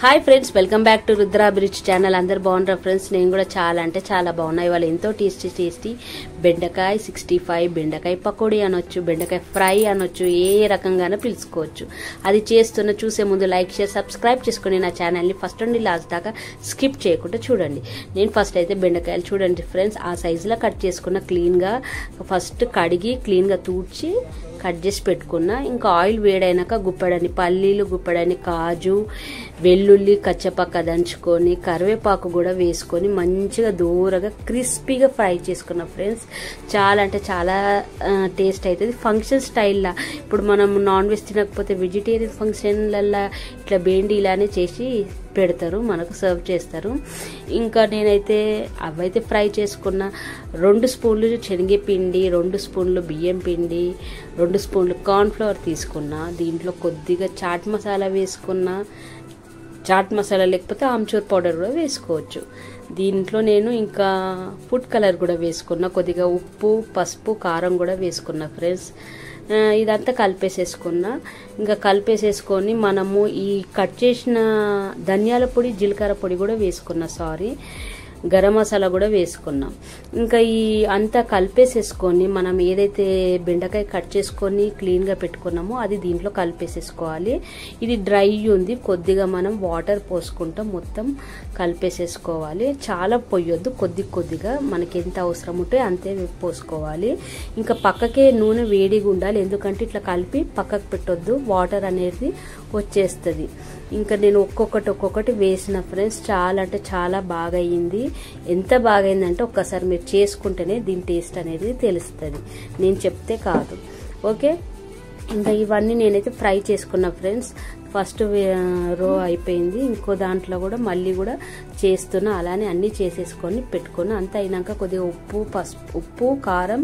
Hi friends, welcome back to Rudra bridge channel. అందరు బాగున్నారా friends? నేను కూడా చాలా అంటే చాలా బాగున్నా. ఇవాళ ఎంతో టేస్టీ బెండకాయ 65, బెండకాయ పకోడీ అనొచ్చు, బెండకాయ ఫ్రై అనొచ్చు, ఏ రకంగానో పిలుచుకోవచ్చు. అది చూసే ముందు లైక్ షేర్ సబ్స్క్రైబ్ చేసుకుని నా ఛానల్ని ఫస్ట్ నుండి లాస్ట్ దాకా స్కిప్ చేయకుండా చూడండి. నేను ఫస్ట్ అయితే బెండకాయలు చూడండి ఫ్రెండ్స్, ఆ సైజులో కట్ చేసుకున్న, క్లీన్గా ఫస్ట్ కడిగి క్లీన్గా తూడ్చి కట్ చేసి పెట్టుకున్నా. ఇంకా ఆయిల్ వేడైనాక గుప్పెడని పల్లీలు, గుప్పెడని కాజు, వెల్లుల్లి కచ్చపక్క దంచుకొని కరివేపాకు కూడా వేసుకొని మంచిగా దూరగా క్రిస్పీగా ఫ్రై చేసుకున్నా ఫ్రెండ్స్. చాలా అంటే చాలా టేస్ట్ అవుతుంది. ఫంక్షన్ స్టైల్లా ఇప్పుడు మనం నాన్ వెజ్ తినకపోతే వెజిటేరియన్ ఫంక్షన్లల్లో ఇట్లా బెండి ఇలానే చేసి పెడతారు, మనకు సర్వ్ చేస్తారు. ఇంకా నేనైతే అవైతే ఫ్రై చేసుకున్న. 2 స్పూన్లు శనగపిండి, 2 స్పూన్లు బియ్యం పిండి, 2 స్పూన్లు కార్న్ఫ్లవర్ తీసుకున్నా. దీంట్లో కొద్దిగా చాట్ మసాలా వేసుకున్నా. చాట్ మసాలా లేకపోతే ఆమ్చూర్ పౌడర్ కూడా వేసుకోవచ్చు. దీంట్లో నేను ఇంకా ఫుడ్ కలర్ కూడా వేసుకున్నా. కొద్దిగా ఉప్పు, పసుపు, కారం కూడా వేసుకున్నా ఫ్రెండ్స్. ఇదంతా కలిపేసేసుకున్నా. ఇంకా కలిపేసేసుకొని మనము ఈ కట్ చేసిన ధనియాల పొడి, జీలకర్ర పొడి కూడా వేసుకున్నా, గరం మసాలా కూడా వేసుకున్నాం. ఇంకా ఈ అంతా కలిపేసేసుకొని మనం ఏదైతే బెండకాయ కట్ చేసుకొని క్లీన్గా పెట్టుకున్నామో అది దీంట్లో కలిపేసేసుకోవాలి. ఇది డ్రై ఉంది, కొద్దిగా మనం వాటర్ పోసుకుంటాం, మొత్తం కలిపేసేసుకోవాలి. చాలా పొయ్యొద్దు, కొద్దిగా మనకి ఎంత అవసరం ఉంటే అంతే పోసుకోవాలి. ఇంకా పక్కకే నూనె వేడిగా ఉండాలి, ఎందుకంటే ఇట్లా కలిపి పక్కకు పెట్టొద్దు, వాటర్ అనేది వచ్చేస్తుంది. ఇంకా నేను ఒక్కొక్కటి వేసిన ఫ్రెండ్స్. చాలా అంటే చాలా బాగా అయింది. ఎంత బాగా అయిందంటే ఒక్కసారి మీరు చేసుకుంటేనే దీని టేస్ట్ అనేది తెలుస్తుంది, నేను చెప్తే కాదు. ఓకే, ఇంకా ఇవన్నీ నేనైతే ఫ్రై చేసుకున్నా ఫ్రెండ్స్. ఫస్ట్ రో అయిపోయింది, ఇంకో దాంట్లో కూడా మళ్ళీ కూడా చేస్తున్నా. అలానే అన్నీ చేసేసుకొని పెట్టుకున్నా. అంతా అయినాక కొద్దిగా ఉప్పు, కారం,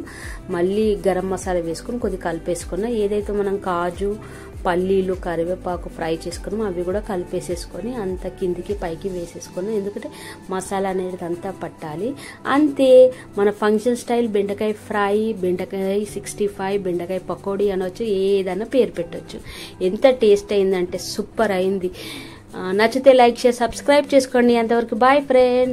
మళ్ళీ గరం మసాలా వేసుకొని కొద్దిగా కలిపేసుకున్నా. ఏదైతే మనం కాజు, పల్లీలు, కరివేపాకు ఫ్రై చేసుకున్నామో అవి కూడా కలిపేసేసుకొని అంత కిందికి పైకి వేసేసుకున్నాం, ఎందుకంటే మసాలా అనేది అంతా పట్టాలి. అంతే, మన ఫంక్షన్ స్టైల్ బెండకాయ ఫ్రై, బెండకాయ 65, బెండకాయ పకోడీ అనొచ్చు, ఏదైనా పేరు పెట్టవచ్చు. ఎంత టేస్ట్ అయిందంటే సూపర్ అయింది. నచ్చితే లైక్ షేర్ సబ్స్క్రైబ్ చేసుకోండి. అంతవరకు బాయ్ ఫ్రెండ్స్.